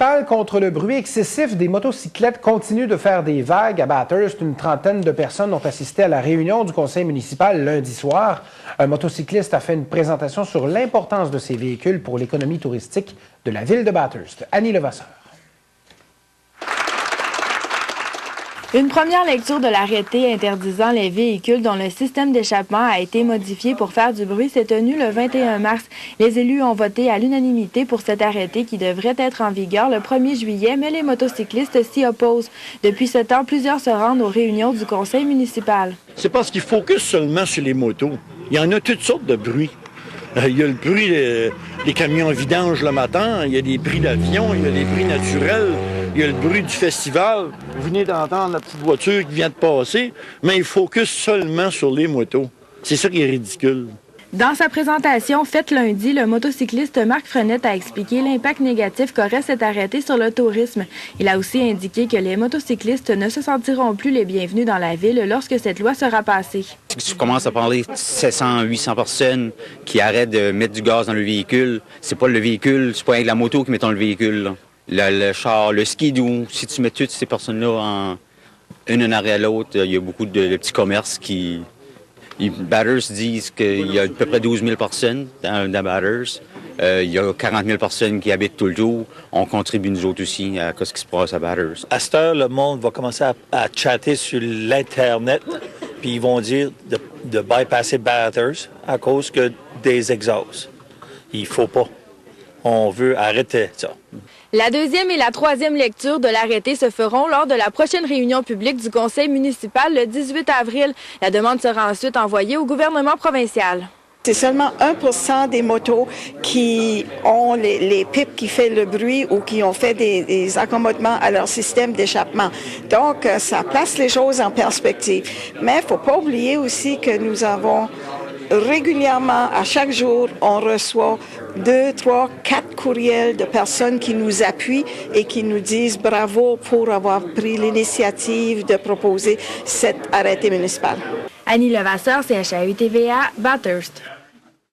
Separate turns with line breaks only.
municipal contre le bruit excessif des motocyclettes continue de faire des vagues à Bathurst. Une trentaine de personnes ont assisté à la réunion du conseil municipal lundi soir. Un motocycliste a fait une présentation sur l'importance de ces véhicules pour l'économie touristique de la ville de Bathurst. Annie Levasseur.
Une première lecture de l'arrêté interdisant les véhicules dont le système d'échappement a été modifié pour faire du bruit s'est tenue le 21 mars. Les élus ont voté à l'unanimité pour cet arrêté qui devrait être en vigueur le 1er juillet, mais les motocyclistes s'y opposent. Depuis ce temps, plusieurs se rendent aux réunions du conseil municipal.
C'est parce qu'ils focusent seulement sur les motos. Il y en a toutes sortes de bruits. Il y a le bruit des camions vidanges le matin, il y a des bruits d'avion, il y a des bruits naturels, il y a le bruit du festival. Vous venez d'entendre la petite voiture qui vient de passer, mais ils focusent seulement sur les motos. C'est ça qui est ridicule.
Dans sa présentation faite lundi, le motocycliste Marc Frenette a expliqué l'impact négatif qu'aurait cet arrêté sur le tourisme. Il a aussi indiqué que les motocyclistes ne se sentiront plus les bienvenus dans la ville lorsque cette loi sera passée.
Si tu commences à parler de 700, 800 personnes qui arrêtent de mettre du gaz dans le véhicule, c'est pas le véhicule, c'est pas avec la moto qui met dans le véhicule. Le char, le skidoo, si tu mets toutes ces personnes-là une arrière l'autre, il y a beaucoup de petits commerces qui... Les Bathurst disent qu'il y a à peu près 12 000 personnes dans Bathurst. Il y a 40 000 personnes qui habitent tout le tour. On contribue nous autres aussi à ce qui se passe à Bathurst.
À cette heure, le monde va commencer à chatter sur l'Internet, puis ils vont dire de bypasser Bathurst à cause que des exhausts. Il faut pas. On veut arrêter ça.
La deuxième et la troisième lecture de l'arrêté se feront lors de la prochaine réunion publique du conseil municipal le 18 avril. La demande sera ensuite envoyée au gouvernement provincial.
C'est seulement 1% des motos qui ont les pipes qui font le bruit ou qui ont fait des accommodements à leur système d'échappement. Donc, ça place les choses en perspective. Mais il ne faut pas oublier aussi que nous avons régulièrement, à chaque jour, on reçoit 2, 3, 4 courriels de personnes qui nous appuient et qui nous disent bravo pour avoir pris l'initiative de proposer cet arrêté municipal.
Annie Levasseur, CHAU TVA, Bathurst.